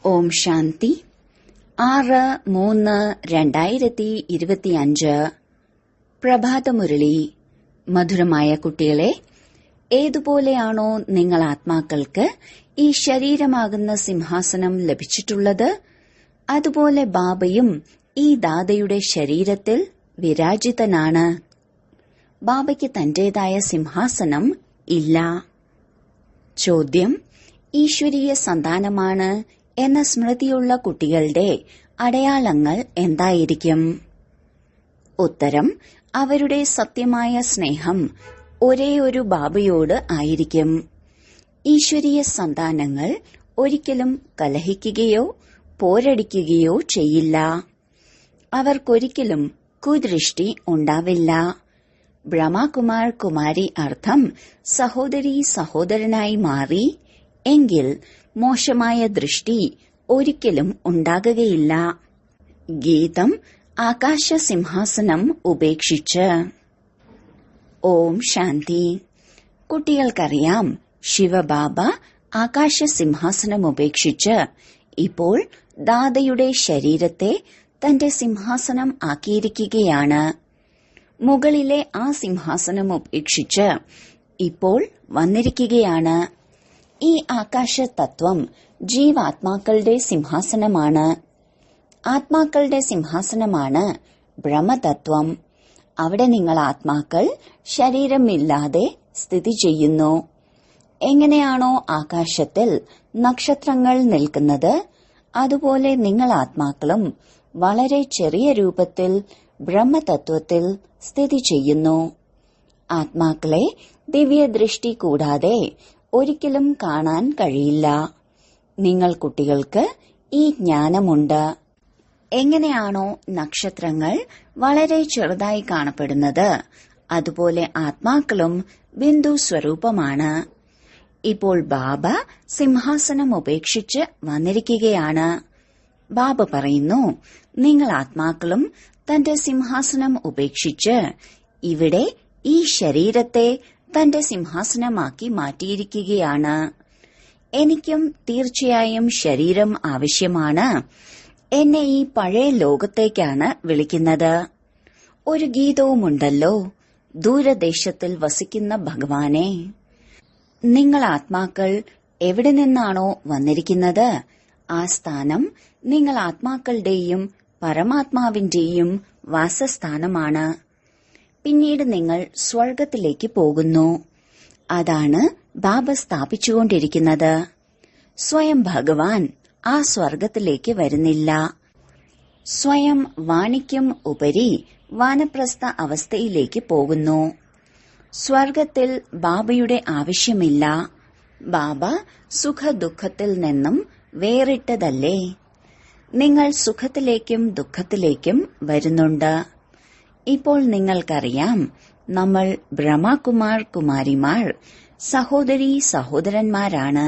ഓം ശാന്തി 6-3-2025 പ്രഭാതമുരളി. മധുരമായ കുട്ടികളെ, ഏതുപോലെയാണോ നിങ്ങൾ ആത്മാക്കൾക്ക് ഈ ശരീരമാകുന്ന സിംഹാസനം ലഭിച്ചിട്ടുള്ളത്, അതുപോലെ ബാബയും ഈ ദാതയുടെ ശരീരത്തിൽ വിരാജിതനാണ്. ബാബയ്ക്ക് തന്റേതായ സിംഹാസനം ഇല്ല. ചോദ്യം: ഈശ്വരീയ സന്താനമാണ് എന്ന സ്മൃതിയുള്ള കുട്ടികളുടെ അടയാളങ്ങൾ എന്തായിരിക്കും? ഉത്തരം: അവരുടെ സത്യമായ സ്നേഹം ഒരേയൊരു ബാബയോട് ആയിരിക്കും. ഈശ്വരീയ സന്താനങ്ങൾ ഒരിക്കലും കലഹിക്കുകയോ പോരടിക്കുകയോ ചെയ്യില്ല. അവർക്കൊരിക്കലും കുദൃഷ്ടി ഉണ്ടാവില്ല. ബ്രഹ്മകുമാർ കുമാരി അർത്ഥം സഹോദരീ സഹോദരനായി മാറി എങ്കിൽ മോശമായ ദൃഷ്ടി ഒരിക്കലും ഉണ്ടാകുകയില്ല. ഗീതം: ആകാശ സിംഹാസനം ഉപേക്ഷിച്ച്. ഓം ശാന്തി. കുട്ടികൾക്കറിയാം, ശിവബാബ ആകാശ സിംഹാസനം ഉപേക്ഷിച്ച് ഇപ്പോൾ ദാതയുടെ ശരീരത്തെ തന്റെ സിംഹാസനം ആക്കിയിരിക്കുകയാണ്. മുകളിലെ ആ സിംഹാസനം ഉപേക്ഷിച്ച് ഇപ്പോൾ വന്നിരിക്കുകയാണ്. ഈ ആകാശ തത്വം ജീവാത്മാക്കളുടെ സിംഹാസനമാണ്. ആത്മാക്കളുടെ സിംഹാസനമാണ് ബ്രഹ്മതത്വം. അവിടെ നിങ്ങൾ ആത്മാക്കൾ ശരീരമില്ലാതെ സ്ഥിതി ചെയ്യുന്നു. എങ്ങനെയാണോ ആകാശത്തിൽ നക്ഷത്രങ്ങൾ നിൽക്കുന്നത്, അതുപോലെ നിങ്ങൾ ആത്മാക്കളും വളരെ ചെറിയ രൂപത്തിൽ ബ്രഹ്മതത്വത്തിൽ സ്ഥിതി ചെയ്യുന്നു. ആത്മാക്കളെ ദിവ്യദൃഷ്ടി കൂടാതെ ഒരിക്കലും കാണാൻ കഴിയില്ല. നിങ്ങൾ കുട്ടികൾക്ക് ഈ ജ്ഞാനമുണ്ട്. എങ്ങനെയാണോ നക്ഷത്രങ്ങൾ വളരെ ചെറുതായി കാണപ്പെടുന്നത്, അതുപോലെ ആത്മാക്കളും ബിന്ദു സ്വരൂപമാണ്. ഇപ്പോൾ ബാബ സിംഹാസനം ഉപേക്ഷിച്ച് വന്നിരിക്കുകയാണ്. ബാബ പറയുന്നു, നിങ്ങൾ ആത്മാക്കളും തന്റെ സിംഹാസനം ഉപേക്ഷിച്ച് ഇവിടെ ഈ ശരീരത്തെ തന്റെ സിംഹാസനമാക്കി മാറ്റിയിരിക്കുകയാണ്. എനിക്കും തീർച്ചയായും ശരീരം ആവശ്യമാണ്. എന്നെ ഈ പഴയ ലോകത്തേക്കാണ് വിളിക്കുന്നത്. ഒരു ഗീതവുമുണ്ടല്ലോ, ദൂരദേശത്തിൽ വസിക്കുന്ന ഭഗവാനെ. നിങ്ങൾ ആത്മാക്കൾ എവിടെ നിന്നാണോ വന്നിരിക്കുന്നത്, ആ സ്ഥാനം നിങ്ങൾ ആത്മാക്കളുടെയും പരമാത്മാവിന്റെയും വാസസ്ഥാനമാണ്. പിന്നീട് നിങ്ങൾ സ്വർഗത്തിലേക്ക് പോകുന്നു. അതാണ് ബാബ സ്ഥാപിച്ചുകൊണ്ടിരിക്കുന്നത്. സ്വയം ഭഗവാൻ ആ സ്വർഗത്തിലേക്ക് വരുന്നില്ല. സ്വയം വാണിക്കും ഉപരി വാനപ്രസ്ഥ അവസ്ഥയിലേക്ക് പോകുന്നു. സ്വർഗത്തിൽ ബാബയുടെ ആവശ്യമില്ല. ബാബ സുഖദുഃഖത്തിൽ നിന്നും വേറിട്ടതല്ലേ. നിങ്ങൾ സുഖത്തിലേക്കും ദുഃഖത്തിലേക്കും വരുന്നുണ്ട്. ഇപ്പോൾ നിങ്ങൾക്കറിയാം, നമ്മൾ ബ്രഹ്മകുമാർ കുമാരിമാർ സഹോദരീ സഹോദരന്മാരാണ്.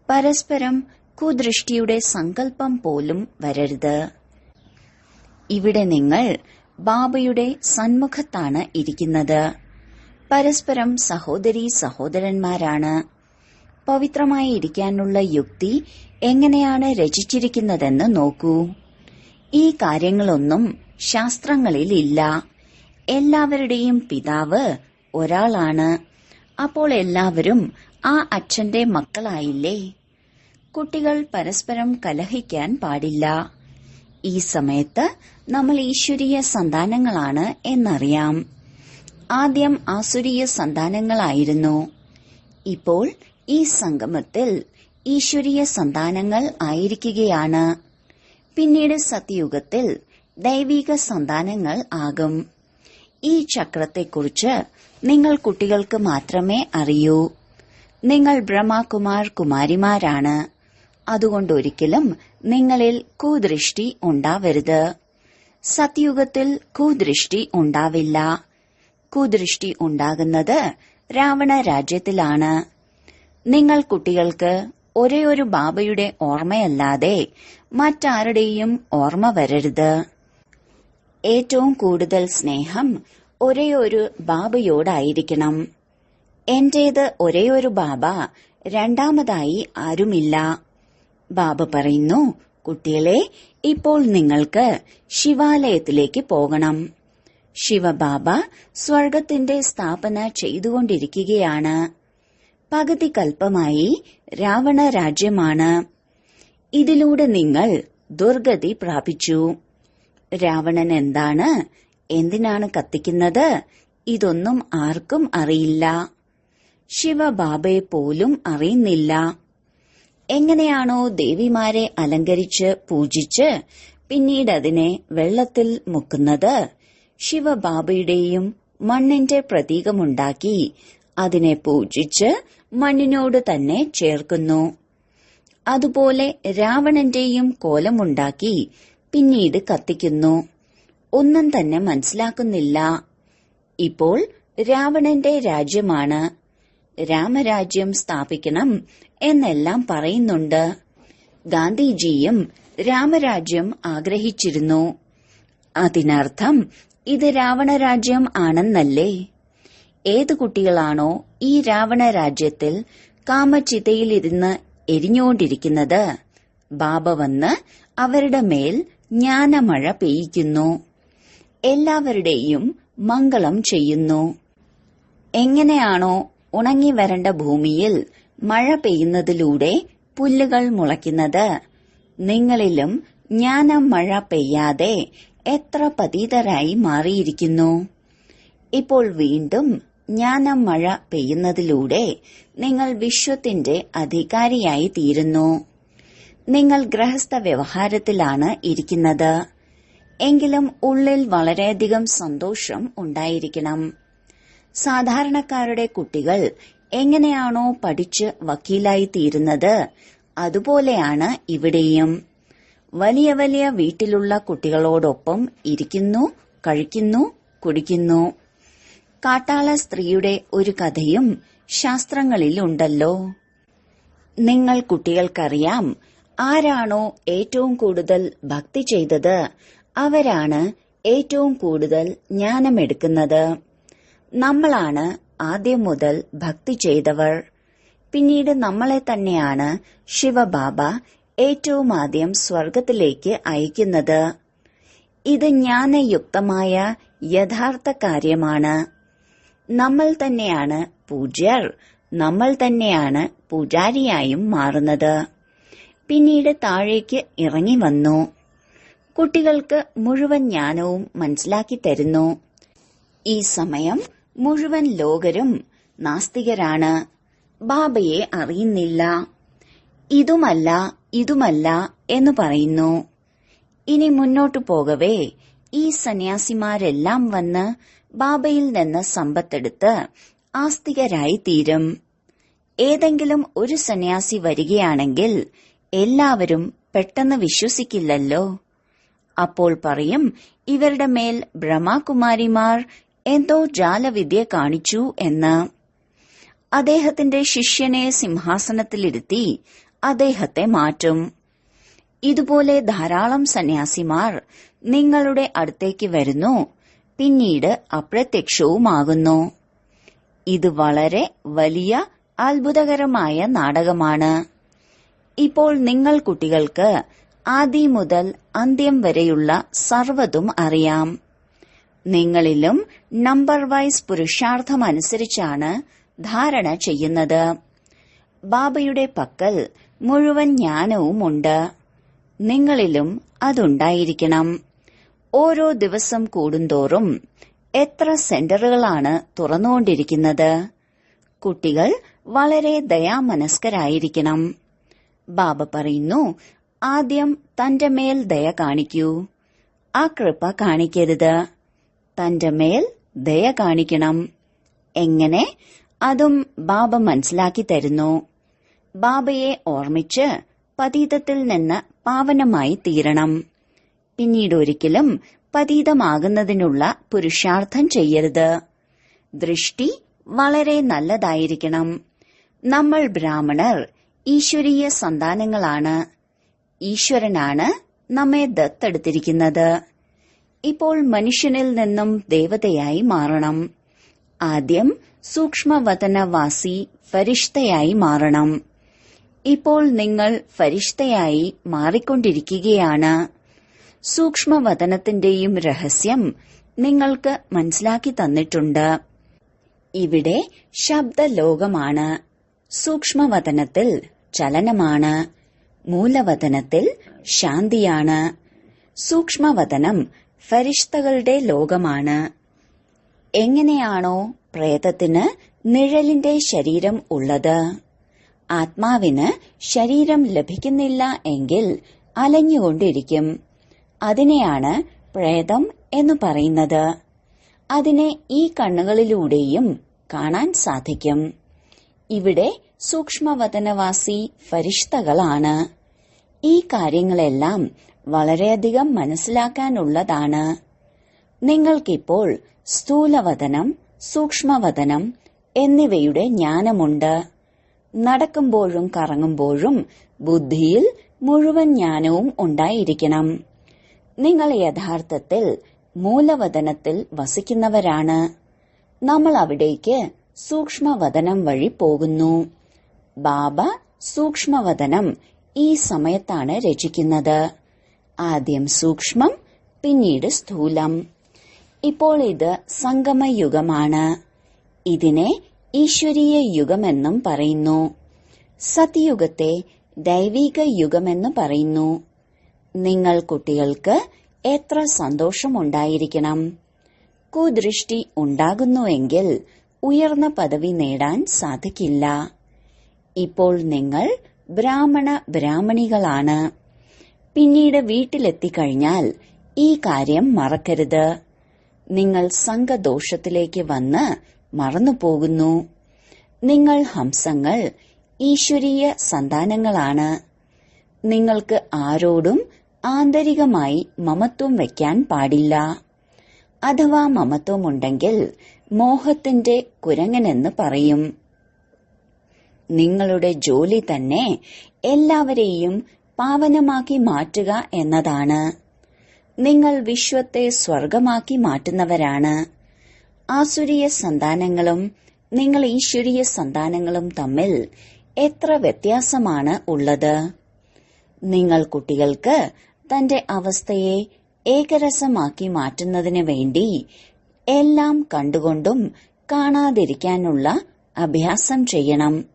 പരസ്പരം കുദൃഷ്ടിയുടെ സങ്കല്പം പോലും വരരുത്. ഇവിടെ നിങ്ങൾ ബാബയുടെ സന്മുഖത്താണ് ഇരിക്കുന്നത്. പരസ്പരം സഹോദരീ സഹോദരന്മാരാണ്. പവിത്രമായി ഇരിക്കാനുള്ള യുക്തി എങ്ങനെയാണ് രചിച്ചിരിക്കുന്നതെന്ന് നോക്കൂ. ഈ കാര്യങ്ങളൊന്നും ശാസ്ത്രങ്ങളിൽ ഇല്ല. എല്ലാവരുടെയും പിതാവ് ഒരാളാണ്. അപ്പോൾ എല്ലാവരും ആ അച്ഛന്റെ മക്കളായില്ലേ? കുട്ടികൾ പരസ്പരം കലഹിക്കാൻ പാടില്ല. ഈ സമയത്ത് നമ്മൾ ഈശ്വരീയ സന്താനങ്ങളാണ് എന്നറിയാം. ആദ്യം ആസുരീയ സന്താനങ്ങളായിരുന്നു. ഇപ്പോൾ ഈ സംഗമത്തിൽ ഈശ്വരീയ സന്താനങ്ങൾ ആയിരിക്കുകയാണ്. പിന്നീട് സത്യയുഗത്തിൽ ദൈവിക സന്താനങ്ങൾ ആകും. ഈ ചക്രത്തെക്കുറിച്ച് നിങ്ങൾ കുട്ടികൾക്ക് മാത്രമേ അറിയൂ. നിങ്ങൾ ബ്രഹ്മകുമാർ കുമാരിമാരാണ്. അതുകൊണ്ടൊരിക്കലും നിങ്ങളിൽ കുദൃഷ്ടി ഉണ്ടാവരുത്. സത്യയുഗത്തിൽ കുദൃഷ്ടി ഉണ്ടാവില്ല. കുദൃഷ്ടി ഉണ്ടാകുന്നത് രാവണ രാജ്യത്തിലാണ്. നിങ്ങൾ കുട്ടികൾക്ക് ഒരേയൊരു ബാബയുടെ ഓർമ്മയല്ലാതെ മറ്റാരുടെയും ഓർമ്മ വരരുത്. ഏറ്റവും കൂടുതൽ സ്നേഹം ഒരേയൊരു ബാബയോടായിരിക്കണം. എന്റേത് ഒരേയൊരു ബാബ, രണ്ടാമതായി ആരുമില്ല. ബാബ പറയുന്നു, കുട്ടികളെ, ഇപ്പോൾ നിങ്ങൾക്ക് ശിവാലയത്തിലേക്ക് പോകണം. ശിവബാബ സ്വർഗത്തിന്റെ സ്ഥാപന ചെയ്തുകൊണ്ടിരിക്കുകയാണ്. പകുതി കൽപ്പമായി രാവണ രാജ്യമാണ്. ഇതിലൂടെ നിങ്ങൾ ദുർഗതി പ്രാപിച്ചു. രാവണൻ എന്താണ്, എന്തിനാണ് കത്തിക്കുന്നത്, ഇതൊന്നും ആർക്കും അറിയില്ല. ശിവബാബയെ പോലും അറിയുന്നില്ല. എങ്ങനെയാണോ ദേവിമാരെ അലങ്കരിച്ച് പൂജിച്ച് പിന്നീട് അതിനെ വെള്ളത്തിൽ മുക്കുന്നത്, ശിവബാബയുടെയും മണ്ണിന്റെ പ്രതീകമുണ്ടാക്കി അതിനെ പൂജിച്ച് മണ്ണിനോട് തന്നെ ചേർക്കുന്നു. അതുപോലെ രാവണന്റെയും കോലമുണ്ടാക്കി പിന്നീട് കത്തിക്കുന്നു. ഒന്നും തന്നെ മനസ്സിലാക്കുന്നില്ല. ഇപ്പോൾ രാവണന്റെ രാജ്യമാണ്. രാമരാജ്യം സ്ഥാപിക്കണം എന്നെല്ലാം പറയുന്നുണ്ട്. ഗാന്ധിജിയും രാമരാജ്യം ആഗ്രഹിച്ചിരുന്നു. അതിനർത്ഥം ഇത് രാവണരാജ്യം ആണെന്നല്ലേ? ഏത് കുട്ടികളാണോ ഈ രാവണ രാജ്യത്തിൽ കാമചിതയിലിരുന്ന് എരിഞ്ഞുകൊണ്ടിരിക്കുന്നത്, ബാബ വന്ന് അവരുടെ മേൽ ജ്ഞാനമഴ പെയ്യിക്കുന്നു. എല്ലാവരുടെയും മംഗളം ചെയ്യുന്നു. എങ്ങനെയാണോ ഉണങ്ങി വരണ്ട ഭൂമിയിൽ മഴ പെയ്യുന്നതിലൂടെ പുല്ലുകൾ മുളയ്ക്കുന്നത്, നിങ്ങളിലും ജ്ഞാനമഴ പെയ്യാതെ എത്ര പതീതരായി മാറിയിരിക്കുന്നു. ഇപ്പോൾ വീണ്ടും ജ്ഞാനമഴ പെയ്യുന്നതിലൂടെ നിങ്ങൾ വിശ്വത്തിന്റെ അധികാരിയായി തീരുന്നു. നിങ്ങൾ ഗൃഹസ്ഥ വ്യവഹാരത്തിലാണ് ഇരിക്കുന്നത്. എങ്കിലും ഉള്ളിൽ വളരെയധികം സന്തോഷം ഉണ്ടായിരിക്കണം. സാധാരണക്കാരുടെ കുട്ടികൾ എങ്ങനെയാണോ പഠിച്ച് വക്കീലായി തീരുന്നത്, അതുപോലെയാണ് ഇവിടെയും. വലിയ വലിയ വീട്ടിലുള്ള കുട്ടികളോടൊപ്പം ഇരിക്കുന്നു, കഴിക്കുന്നു, കുടിക്കുന്നു. കാട്ടാള സ്ത്രീയുടെ ഒരു കഥയും ശാസ്ത്രങ്ങളിലുണ്ടല്ലോ. നിങ്ങൾ കുട്ടികൾക്കറിയാം, ആരാണോ ഏറ്റവും കൂടുതൽ ഭക്തി ചെയ്തത് അവരാണ് ഏറ്റവും കൂടുതൽ ജ്ഞാനമെടുക്കുന്നത്. നമ്മളാണ് ആദ്യം മുതൽ ഭക്തി ചെയ്തവർ. പിന്നീട് നമ്മളെ തന്നെയാണ് ശിവബാബ ഏറ്റവും ആദ്യം സ്വർഗത്തിലേക്ക് അയക്കുന്നത്. ഇത് ജ്ഞാനയുക്തമായ യഥാർത്ഥ കാര്യമാണ്. നമ്മൾ തന്നെയാണ് പൂജ്യർ, നമ്മൾ തന്നെയാണ് പൂജാരിയായും മാറുന്നത്. പിന്നീട് താഴേക്ക് ഇറങ്ങി വന്നു. കുട്ടികൾക്ക് മുഴുവൻ ജ്ഞാനവും മനസ്സിലാക്കി തരുന്നു. ഈ സമയം മുഴുവൻ ലോകരും നാസ്തികരാണ്. ബാബയെ അറിയുന്നില്ല. ഇതുമല്ല ഇതുമല്ല എന്ന് പറയുന്നു. ഇനി മുന്നോട്ടു പോകവേ ഈ സന്യാസിമാരെല്ലാം വന്ന് ബാബയിൽ നിന്ന് സമ്പത്തെടുത്ത് ആസ്തികരായി തീരും. ഏതെങ്കിലും ഒരു സന്യാസി വരികയാണെങ്കിൽ എല്ലാവരും പെട്ടെന്ന് വിശ്വസിക്കില്ലല്ലോ. അപ്പോൾ പറയും, ഇവരുടെ മേൽ ബ്രഹ്മകുമാരിമാർ എന്തോ ജാലവിദ്യ കാണിച്ചു എന്ന്. അദ്ദേഹത്തിന്റെ ശിഷ്യനെ സിംഹാസനത്തിലിരുത്തി അദ്ദേഹത്തെ മാറ്റും. ഇതുപോലെ ധാരാളം സന്യാസിമാർ നിങ്ങളുടെ അടുത്തേക്ക് വരുന്നു, പിന്നീട് അപ്രത്യക്ഷവുമാകുന്നു. ഇത് വളരെ വലിയ അത്ഭുതകരമായ നാടകമാണ്. ഇപ്പോൾ നിങ്ങൾ കുട്ടികൾക്ക് ആദ്യം മുതൽ അന്ത്യം വരെയുള്ള സർവ്വതും അറിയാം. നിങ്ങളിലും നമ്പർ വൈസ് പുരുഷാർത്ഥമനുസരിച്ചാണ് ധാരണ ചെയ്യുന്നത്. ബാബയുടെ പക്കൽ മുഴുവൻ ജ്ഞാനവുമുണ്ട്. നിങ്ങളിലും അതുണ്ടായിരിക്കണം. ഓരോ ദിവസം കൂടുന്തോറും എത്ര സെന്ററുകളാണ് തുറന്നുകൊണ്ടിരിക്കുന്നത്. കുട്ടികൾ വളരെ ദയാമനസ്കരായിരിക്കണം. ബാബ പറയുന്നു, ആദ്യം തന്റെ മേൽ ദയ കാണിക്കൂ. ആ കൃപ കാണിക്കരുത്. തന്റെ മേൽ ദയ കാണിക്കണം. എങ്ങനെ? അതും ബാബ മനസ്സിലാക്കി തരുന്നു. ബാബയെ ഓർമ്മിച്ച് പതീതത്തിൽ നിന്ന് പാവനമായി തീരണം. പിന്നീട് ഒരിക്കലും പതീതമാകുന്നതിനുള്ള പുരുഷാർത്ഥം ചെയ്യരുത്. ദൃഷ്ടി വളരെ നല്ലതായിരിക്കണം. നമ്മൾ ബ്രാഹ്മണർ ഈശ്വരീയ സന്താനങ്ങളാണ്. ഈശ്വരനാണ് നമ്മെ ദത്തെടുത്തിരിക്കുന്നത്. ഇപ്പോൾ മനുഷ്യനിൽ നിന്നും ദേവതയായി മാറണം. ആദ്യം സൂക്ഷ്മവതനവാസി ഫരിഷ്തയായി മാറണം. ഇപ്പോൾ നിങ്ങൾ ഫരിഷ്തയായി മാറിക്കൊണ്ടിരിക്കുകയാണ്. സൂക്ഷ്മവതനത്തിന്റെയും രഹസ്യം നിങ്ങൾക്ക് മനസ്സിലാക്കി തന്നിട്ടുണ്ട്. ഇവിടെ ശബ്ദലോകമാണ്. സൂക്ഷ്മവതനത്തിൽ ചലനമാണ്. മൂലവതനത്തിൽ ശാന്തിയാണ്. സൂക്ഷ്മവതനം ഫരിഷ്തകളുടെ ലോകമാണ്. എങ്ങനെയാണോ പ്രേതത്തിന് നിഴലിന്റെ ശരീരം ഉള്ളത്, ആത്മാവിന് ശരീരം ലഭിക്കുന്നില്ല എങ്കിൽ അലഞ്ഞുകൊണ്ടിരിക്കും. അതിനെയാണ് പ്രേതം എന്ന് പറയുന്നത്. അതിനെ ഈ കണ്ണുകളിലൂടെയും കാണാൻ സാധിക്കും. ഇവിടെ സൂക്ഷ്മവതനവാസി ഫരിഷ്തകളാണ്. ഈ കാര്യങ്ങളെല്ലാം വളരെയധികം മനസ്സിലാക്കാനുള്ളതാണ്. നിങ്ങൾക്കിപ്പോൾ സ്ഥൂലവതനം, സൂക്ഷ്മവതനം എന്നിവയുടെ ജ്ഞാനമുണ്ട്. നടക്കുമ്പോഴും കറങ്ങുമ്പോഴും ബുദ്ധിയിൽ മുഴുവൻ ജ്ഞാനവും ഉണ്ടായിരിക്കണം. നിങ്ങൾ യഥാർത്ഥത്തിൽ മൂലവതനത്തിൽ വസിക്കുന്നവരാണ്. നമ്മൾ അവിടേക്ക് സൂക്ഷ്മവതനം വഴി പോകുന്നു. ബാബ സൂക്ഷ്മവതനം ഈ സമയത്താണ് രചിക്കുന്നത്. ആദ്യം സൂക്ഷ്മം, പിന്നീട് സ്ഥൂലം. ഇപ്പോൾ ഇത് സംഗമയുഗമാണ്. ഇതിനെ ഈശ്വരീയ യുഗമെന്നും പറയുന്നു. സത്യുഗത്തെ ദൈവിക യുഗമെന്ന് പറയുന്നു. നിങ്ങൾ കുട്ടികൾക്ക് എത്ര സന്തോഷമുണ്ടായിരിക്കണം. കുദൃഷ്ടി ഉണ്ടാകുന്നുവെങ്കിൽ ഉയർന്ന പദവി നേടാൻ സാധിക്കില്ല. ഇപ്പോൾ നിങ്ങൾ ബ്രാഹ്മണികളാണ്. പിന്നീട് വീട്ടിലെത്തിക്കഴിഞ്ഞാൽ ഈ കാര്യം മറക്കരുത്. നിങ്ങൾ സംഘദോഷത്തിലേക്ക് വന്ന് മറന്നുപോകുന്നു. നിങ്ങൾ ഹംസങ്ങൾ, ഈശ്വരീയ സന്താനങ്ങളാണ്. നിങ്ങൾക്ക് ആരോടും ആന്തരികമായി മമത്വം വയ്ക്കാൻ പാടില്ല. അഥവാ മമത്വമുണ്ടെങ്കിൽ മോഹത്തിന്റെ കുരങ്ങനെന്ന് പറയും. നിങ്ങളുടെ ജോലി തന്നെ എല്ലാവരെയും പാവനമാക്കി മാറ്റുക എന്നതാണ്. നിങ്ങൾ വിശ്വത്തെ സ്വർഗമാക്കി മാറ്റുന്നവരാണ്. ആസുരീയ സന്താനങ്ങളും നിങ്ങൾ ഈശ്വരീയ സന്താനങ്ങളും തമ്മിൽ എത്ര വ്യത്യാസമാണ് ഉള്ളത്. നിങ്ങൾ കുട്ടികൾക്ക് തന്റെ അവസ്ഥയെ ഏകരസമാക്കി മാറ്റുന്നതിന് വേണ്ടി എല്ലാം കണ്ടുകൊണ്ടും കാണാതിരിക്കാനുള്ള അഭ്യാസം ചെയ്യണം.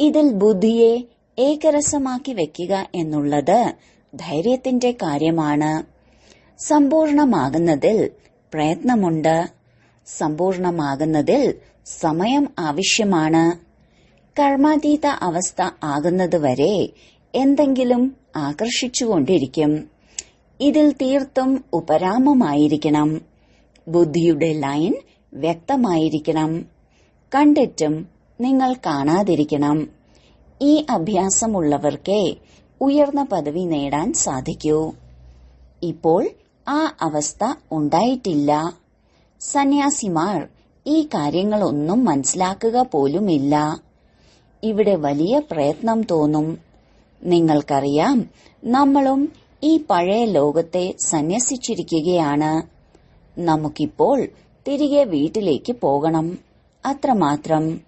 ഇതിൽ ബുദ്ധിയെ ഏകരസമാക്കി വെക്കുക എന്നുള്ളത് ധൈര്യത്തിന്റെ കാര്യമാണ്. സമ്പൂർണമാകുന്നതിൽ പ്രയത്നമുണ്ട്. സമ്പൂർണമാകുന്നതിൽ സമയം ആവശ്യമാണ്. കർമാതീത അവസ്ഥ ആകുന്നതുവരെ എന്തെങ്കിലും ആകർഷിച്ചുകൊണ്ടിരിക്കും. ഇതിൽ തീർത്തും ഉപരാമമായിരിക്കണം. ബുദ്ധിയുടെ ലൈൻ വ്യക്തമായിരിക്കണം. കണ്ടിട്ടും നിങ്ങൾ കാണാതിരിക്കണം. ഈ അഭ്യാസമുള്ളവർക്കേ ഉയർന്ന പദവി നേടാൻ സാധിക്കൂ. ഇപ്പോൾ ആ അവസ്ഥ ഉണ്ടായിട്ടില്ല. സന്യാസിമാർ ഈ കാര്യങ്ങളൊന്നും മനസ്സിലാക്കുക പോലുമില്ല. ഇവിടെ വലിയ പ്രയത്നം തോന്നും. നിങ്ങൾക്കറിയാം, നമ്മളും ഈ പഴയ ലോകത്തെ സന്യസിച്ചിരിക്കുകയാണ്. നമുക്കിപ്പോൾ തിരികെ വീട്ടിലേക്ക് പോകണം. അത്രമാത്രം.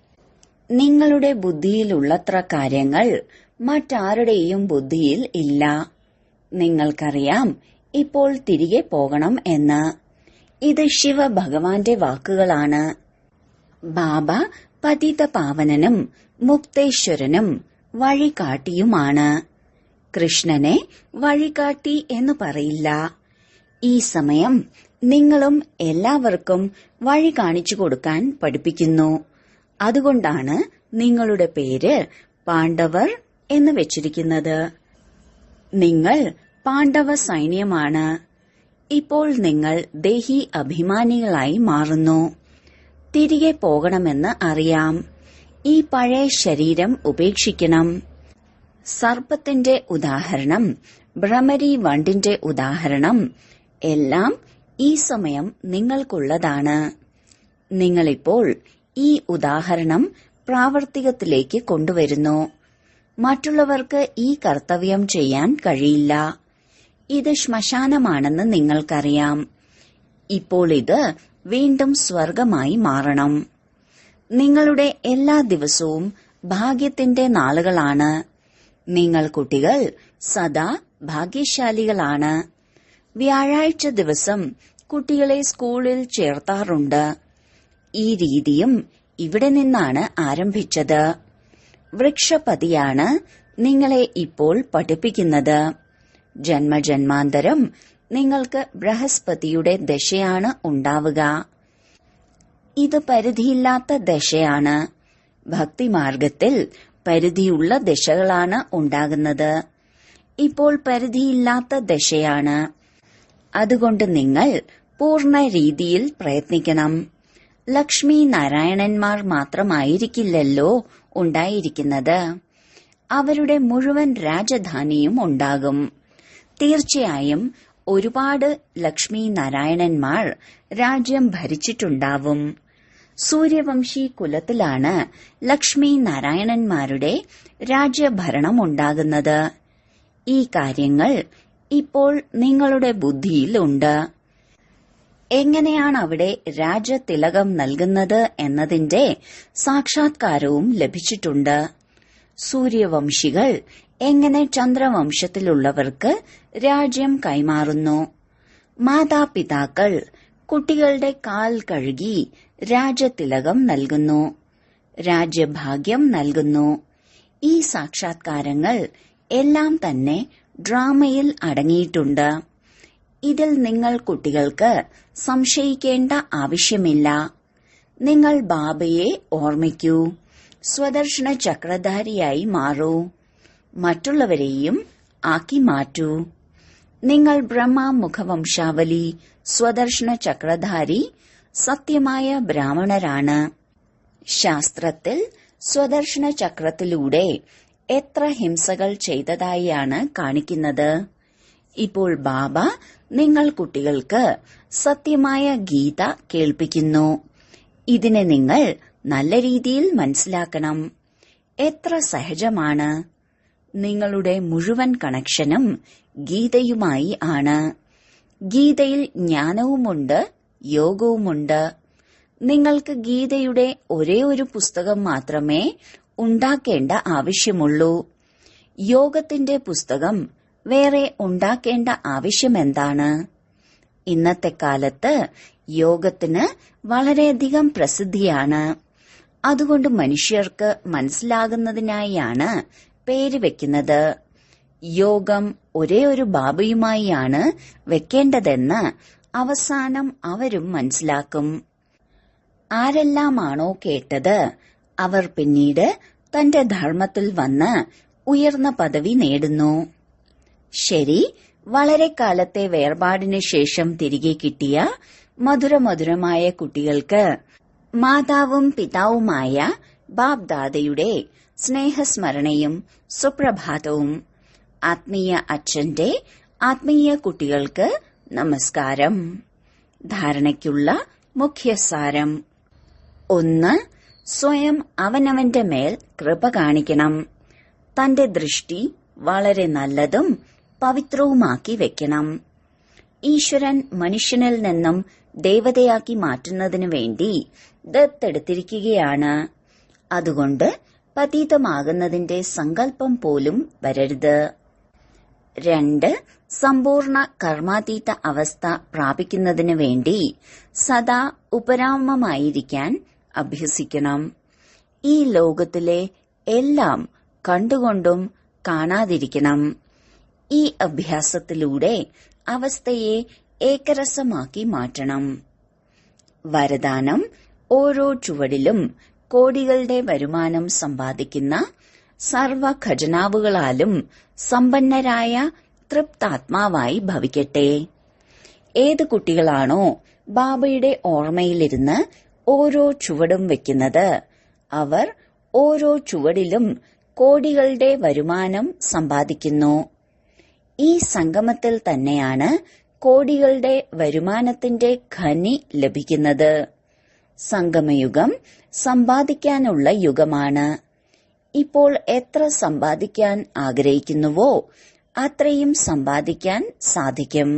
നിങ്ങളുടെ ബുദ്ധിയിലുള്ളത്ര കാര്യങ്ങൾ മറ്റാരുടെയും ബുദ്ധിയിൽ ഇല്ല. നിങ്ങൾക്കറിയാം ഇപ്പോൾ തിരികെ പോകണം എന്ന്. ഇത് ശിവഭഗവാന്റെ വാക്കുകളാണ്. ബാബ പതിത പാവനനും മുക്തേശ്വരനും വഴികാട്ടിയുമാണ്. കൃഷ്ണനെ വഴികാട്ടി എന്ന് പറയില്ല. ഈ സമയം നിങ്ങളും എല്ലാവർക്കും വഴി കാണിച്ചു കൊടുക്കാൻ പഠിപ്പിക്കുന്നു. അതുകൊണ്ടാണ് നിങ്ങളുടെ പേര് പാണ്ഡവർ എന്ന് വെച്ചിരിക്കുന്നത്. നിങ്ങൾ പാണ്ഡവ സൈന്യമാണ്. ഇപ്പോൾ നിങ്ങൾ ദേഹി അഭിമാനികളായി മാറുന്നു. തിരികെ പോകണമെന്ന് അറിയാം. ഈ പഴയ ശരീരം ഉപേക്ഷിക്കണം. സർപ്പത്തിന്റെ ഉദാഹരണം, ഭ്രമരി വണ്ടിന്റെ ഉദാഹരണം എല്ലാം ഈ സമയം നിങ്ങൾക്കുള്ളതാണ്. നിങ്ങളിപ്പോൾ ഈ ഉദാഹരണം പ്രാവർത്തികത്തിലേക്ക് കൊണ്ടുവരുന്നു. മറ്റുള്ളവർക്ക് ഈ കർത്തവ്യം ചെയ്യാൻ കഴിയില്ല. ഇത് ശ്മശാനമാണെന്ന് നിങ്ങൾക്കറിയാം. ഇപ്പോൾ ഇത് വീണ്ടും സ്വർഗമായി മാറണം. നിങ്ങളുടെ എല്ലാ ദിവസവും ഭാഗ്യത്തിന്റെ നാളുകളാണ്. നിങ്ങൾ കുട്ടികൾ സദാ ഭാഗ്യശാലികളാണ്. വ്യാഴാഴ്ച ദിവസം കുട്ടികളെ സ്കൂളിൽ ചേർത്താറുണ്ട്. ഈ രീതിയും ഇവിടെ നിന്നാണ് ആരംഭിച്ചത്. വൃക്ഷപതിയാണ് നിങ്ങളെ ഇപ്പോൾ പഠിപ്പിക്കുന്നത്. ജന്മജന്മാന്തരം നിങ്ങൾക്ക് ബൃഹസ്പതിയുടെ ദശയാണ് ഉണ്ടാവുക. ഇത് പരിധിയില്ലാത്ത ദശയാണ്. ഭക്തിമാർഗത്തിൽ പരിധിയുള്ള ദശകളാണ് ഉണ്ടാകുന്നത്. ഇപ്പോൾ പരിധിയില്ലാത്ത ദശയാണ്. അതുകൊണ്ട് നിങ്ങൾ പൂർണ്ണ രീതിയിൽ പ്രയത്നിക്കണം. ലക്ഷ്മി നാരായണന്മാർ മാത്രമായിരിക്കില്ലല്ലോ ഉണ്ടായിരിക്കുന്നത്. അവരുടെ മുഴുവൻ രാജധാനിയും ഉണ്ടാകും. തീർച്ചയായും ഒരുപാട് ലക്ഷ്മി നാരായണന്മാർ രാജ്യം ഭരിച്ചിട്ടുണ്ടാവും. സൂര്യവംശി കുലത്തിലാണ് ലക്ഷ്മി നാരായണന്മാരുടെ രാജ്യഭരണം ഉണ്ടാകുന്നത്. ഈ കാര്യങ്ങൾ ഇപ്പോൾ നിങ്ങളുടെ ബുദ്ധിയിലുണ്ട്. എങ്ങനെയാണ് അവിടെ രാജതിലകം നൽകുന്നത് എന്നതിന്റെ സാക്ഷാത്കാരവും ലഭിച്ചിട്ടുണ്ട്. സൂര്യവംശികൾ എങ്ങനെ ചന്ദ്രവംശത്തിലുള്ളവർക്ക് രാജ്യം കൈമാറുന്നു. മാതാപിതാക്കൾ കുട്ടികളുടെ കാൽ കഴുകി രാജതിലകം നൽകുന്നു, രാജ്യഭാഗ്യം നൽകുന്നു. ഈ സാക്ഷാത്കാരങ്ങൾ എല്ലാം തന്നെ ഡ്രാമയിൽ അടങ്ങിയിട്ടുണ്ട്. ഇതിൽ നിങ്ങൾ കുട്ടികൾക്ക് സംശയിക്കേണ്ട ആവശ്യമില്ല. നിങ്ങൾ ബാബയെ ഓർമ്മിക്കൂ. സ്വദർശന ചക്രധാരിയായി മാറൂ. മറ്റുള്ളവരെയും ആക്കി മാറ്റൂ. നിങ്ങൾ ബ്രഹ്മമുഖവംശാവലി സ്വദർശന ചക്രധാരി സത്യമായ ബ്രാഹ്മണരാണ്. ശാസ്ത്രത്തിൽ സ്വദർശന ചക്രത്തിലൂടെ എത്ര ഹിംസകൾ ചെയ്തതായാണ് കാണിക്കുന്നത്. ഇപ്പോൾ ബാബ നിങ്ങൾ കുട്ടികൾക്ക് സത്യമായ ഗീത കേൾപ്പിക്കുന്നു. ഇതിനെ നിങ്ങൾ നല്ല രീതിയിൽ മനസ്സിലാക്കണം. എത്ര സഹജമാണ്. നിങ്ങളുടെ മുഴുവൻ കണക്ഷനും ഗീതയുമായി ആണ്. ഗീതയിൽ ജ്ഞാനവുമുണ്ട്, യോഗവുമുണ്ട്. നിങ്ങൾക്ക് ഗീതയുടെ ഒരേ ഒരു പുസ്തകം മാത്രമേ ഉണ്ടാക്കേണ്ട ആവശ്യമുള്ളൂ. യോഗത്തിന്റെ പുസ്തകം വേറെ ഉണ്ടാക്കേണ്ട ആവശ്യമെന്താണ്? ഇന്നത്തെ കാലത്ത് യോഗത്തിന് വളരെയധികം പ്രസിദ്ധിയാണ്. അതുകൊണ്ട് മനുഷ്യർക്ക് മനസ്സിലാകുന്നതിനായാണ് പേര് വെക്കുന്നത്. യോഗം ഒരേ ഒരു ബാബയുമായാണ് വെക്കേണ്ടതെന്ന് അവസാനം അവരും മനസ്സിലാക്കും. ആരെല്ലാമാണോ കേട്ടത് അവർ പിന്നീട് തന്റെ ധർമ്മത്തിൽ വന്ന് ഉയർന്ന പദവി നേടുന്നു. ശരി, വളരെ കാലത്തെ വേർപാടിന് ശേഷം തിരികെ കിട്ടിയ മധുരമധുരമായ കുട്ടികൾക്ക് മാതാവും പിതാവുമായ ബാബ് ദാദയുടെ സ്നേഹസ്മരണയും സുപ്രഭാതവും. ആത്മീയ അച്ഛന്റെ ആത്മീയ കുട്ടികൾക്ക് നമസ്കാരം. ധാരണയ്ക്കുള്ള മുഖ്യസാരം: 1. സ്വയം അവനവന്റെ മേൽ കൃപ കാണിക്കണം. തന്റെ ദൃഷ്ടി വളരെ നല്ലതും പവിത്രവുമാക്കി വെക്കണം. ഈശ്വരൻ മനുഷ്യനിൽ നിന്നും ദേവതയാക്കി മാറ്റുന്നതിനു വേണ്ടി ദത്തെടുത്തിരിക്കുകയാണ്. അതുകൊണ്ട് പതീതമാകുന്നതിന്റെ സങ്കല്പം പോലും വരരുത്. 2. സമ്പൂർണ്ണ കർമാതീത അവസ്ഥ പ്രാപിക്കുന്നതിനു വേണ്ടി സദാ ഉപരാമമായിരിക്കാൻ അഭ്യസിക്കണം. ഈ ലോകത്തിലെ എല്ലാം കണ്ടുകൊണ്ടും കാണാതിരിക്കണം. ഈ അഭ്യാസത്തിലൂടെ അവസ്ഥയെ ഏകരസമാക്കി മാറ്റണം. വരദാനം: ഓരോ ചുവടിലും കോടികളുടെ വരുമാനം സമ്പാദിക്കുന്ന സർവ ഖജനാവുകളാലും സമ്പന്നരായ തൃപ്താത്മാവായി ഭവിക്കട്ടെ. ഏത് കുട്ടികളാണോ ബാബയുടെ ഓർമ്മയിലിരുന്ന് ഓരോ ചുവടും വെക്കുന്നത്, അവർ ഓരോ ചുവടിലും കോടികളുടെ വരുമാനം സമ്പാദിക്കുന്നു. ഈ സംഗമത്തിൽ തന്നെയാണ് കോടികളുടെ വരുമാനത്തിന്റെ ഖനി ലഭിക്കുന്നത്. സംഗമയുഗം സമ്പാദിക്കാനുള്ള യുഗമാണ്. ഇപ്പോൾ എത്ര സമ്പാദിക്കാൻ ആഗ്രഹിക്കുന്നുവോ അത്രയും സമ്പാദിക്കാൻ സാധിക്കും.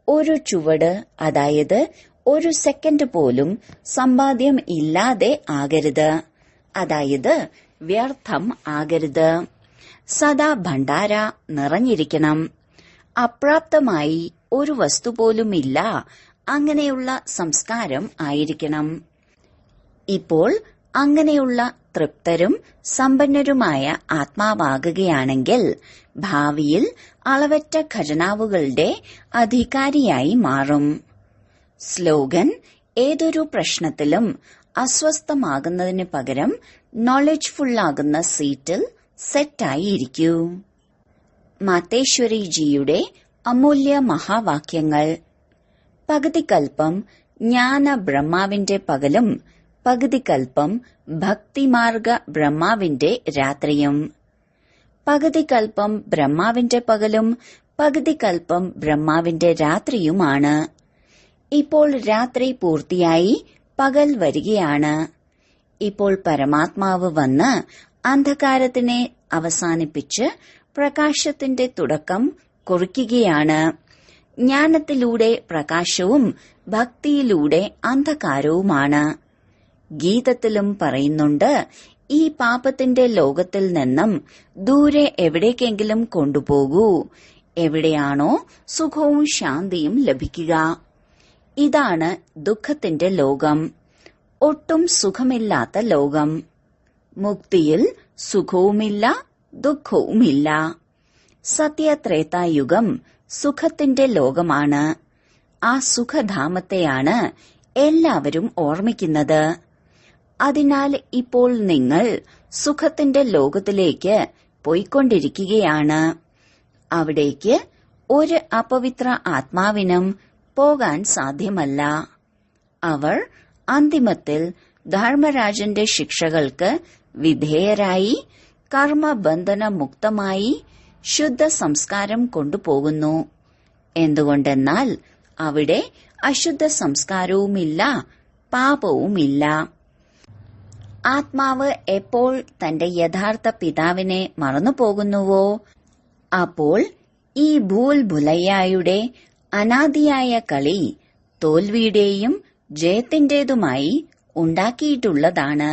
ഒരു ചുവട്, അതായത് ഒരു സെക്കൻഡ് പോലും സമ്പാദ്യം ഇല്ലാതെ ആകരുത്. അതായത് വ്യർത്ഥം ആകരുത്. സദാ ഭണ്ഡാര നിറഞ്ഞിരിക്കണം. അപ്രാപ്തമായി ഒരു വസ്തു പോലുമില്ല, അങ്ങനെയുള്ള സംസ്കാരം ആയിരിക്കണം. ഇപ്പോൾ അങ്ങനെയുള്ള തൃപ്തരും സമ്പന്നരുമായ ആത്മാവാകുകയാണെങ്കിൽ ഭാവിയിൽ അളവറ്റ ഖജനാവുകളുടെ അധികാരിയായി മാറും. സ്ലോഗൻ: ഏതൊരു പ്രശ്നത്തിലും അസ്വസ്ഥമാകുന്നതിന് പകരം നോളജ്ഫുള്ളാകുന്ന സീറ്റിൽ സെറ്റായിരിക്കൂ. മാതേശ്വരിജിയുടെ അമൂല്യ മഹാവാക്യങ്ങൾ. പകുതി കൽപ്പം ജ്ഞാന ബ്രഹ്മാവിന്റെ പകലും പകുതി കൽപ്പം ഭക്തിമാർഗ ബ്രഹ്മാവിന്റെ രാത്രിയും. പകുതി കൽപ്പം ബ്രഹ്മാവിന്റെ പകലും പകുതി കൽപ്പം ബ്രഹ്മാവിന്റെ രാത്രിയുമാണ്. ഇപ്പോൾ രാത്രി പൂർത്തിയായി പകൽ വരികയാണ്. ഇപ്പോൾ പരമാത്മാവ് വന്ന് അന്ധകാരത്തിനെ അവസാനിപ്പിച്ച് പ്രകാശത്തിന്റെ തുടക്കം കുറിക്കുകയാണ്. ജ്ഞാനത്തിലൂടെ പ്രകാശവും ഭക്തിയിലൂടെ അന്ധകാരവുമാണ്. ഗീതത്തിലും പറയുന്നുണ്ട്, ഈ പാപത്തിന്റെ ലോകത്തിൽ നിന്നും ദൂരെ എവിടേക്കെങ്കിലും കൊണ്ടുപോകൂ, എവിടെയാണോ സുഖവും ശാന്തിയും ലഭിക്കുക. ഇതാണ് ദുഃഖത്തിന്റെ ലോകം, ഒട്ടും സുഖമില്ലാത്ത ലോകം. മുക്തിയിൽ സുഖവുമില്ല, ദുഃഖവുമില്ല. സത്യത്രേതായുഗം സുഖത്തിന്റെ ലോകമാണ്. ആ സുഖധാമത്തെയാണ് എല്ലാവരും ഓർമ്മിക്കുന്നത്. അതിനാൽ ഇപ്പോൾ നിങ്ങൾ സുഖത്തിന്റെ ലോകത്തിലേക്ക് പോയിക്കൊണ്ടിരിക്കുകയാണ്. അവിടേക്ക് ഒരു അപവിത്ര ആത്മാവിനും പോകാൻ സാധ്യമല്ല. അവർ അന്തിമത്തിൽ ധർമ്മരാജന്റെ ശിക്ഷകൾക്ക് വിധേയരായി കർമ്മബന്ധന മുക്തമായി ശുദ്ധ സംസ്കാരം കൊണ്ടുപോകുന്നു. എന്തുകൊണ്ടെന്നാൽ അവിടെ അശുദ്ധ സംസ്കാരവുമില്ല, പാപവുമില്ല. ആത്മാവ് എപ്പോൾ തന്റെ യഥാർത്ഥ പിതാവിനെ മറന്നുപോകുന്നുവോ അപ്പോൾ ഈ ഭൂൽഭുലയ്യായുടെ അനാദിയായ കളി തോൽവിയുടെയും ജയത്തിന്റേതുമായി ഉണ്ടാക്കിയിട്ടുള്ളതാണ്.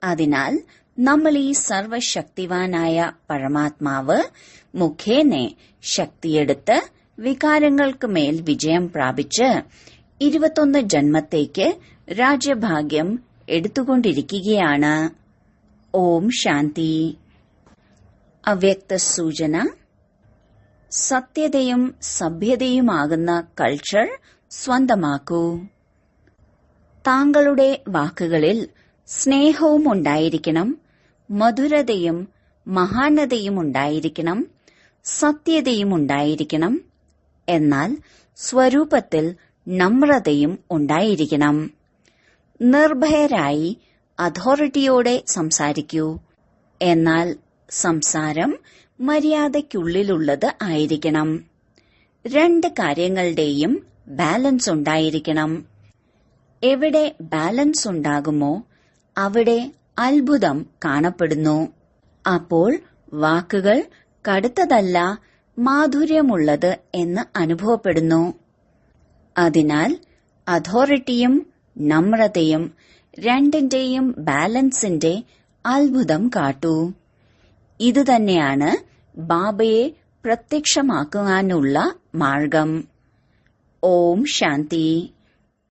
അതിനാൽ നമ്മൾ ഈ സർവശക്തിവാനായ പരമാത്മാവ് മുഖേന ശക്തിയെടുത്ത് വികാരങ്ങൾക്ക് മേൽ വിജയം പ്രാപിച്ച് 21 ജന്മത്തേക്ക് രാജ്യഭാഗ്യം എടുത്തുകൊണ്ടിരിക്കുകയാണ്. ഓം ശാന്തി. അവ്യക്ത സൂചന. സത്യതയും സഭ്യതയുമാകുന്ന കൾച്ചർ സ്വന്തമാക്കൂ. താങ്കളുടെ വാക്കുകളിൽ സ്നേഹവും ഉണ്ടായിരിക്കണം, മധുരതയും മഹാനതയും ഉണ്ടായിരിക്കണം, സത്യതയും ഉണ്ടായിരിക്കണം. എന്നാൽ സ്വരൂപത്തിൽ നമ്രതയും ഉണ്ടായിരിക്കണം. നിർഭയരായി അതോറിറ്റിയോടെ സംസാരിക്കൂ. എന്നാൽ സംസാരം മര്യാദയ്ക്കുള്ളിലുള്ളത് ആയിരിക്കണം. 2 കാര്യങ്ങളുടെയും ബാലൻസ് ഉണ്ടായിരിക്കണം. എവിടെ ബാലൻസ് ഉണ്ടാകുമോ അവിടെ അത്ഭുതം കാണപ്പെടുന്നു. അപ്പോൾ വാക്കുകൾ കടുത്തതല്ല, മാധുര്യമുള്ളത് എന്ന് അനുഭവപ്പെടുന്നു. അതിനാൽ അതോറിറ്റിയും നമ്രതയും രണ്ടിന്റെയും ബാലൻസിന്റെ അത്ഭുതം കാട്ടൂ. ഇതുതന്നെയാണ് ബാബയെ പ്രത്യക്ഷമാക്കുവാനുള്ള മാർഗം. ഓം ശാന്തി.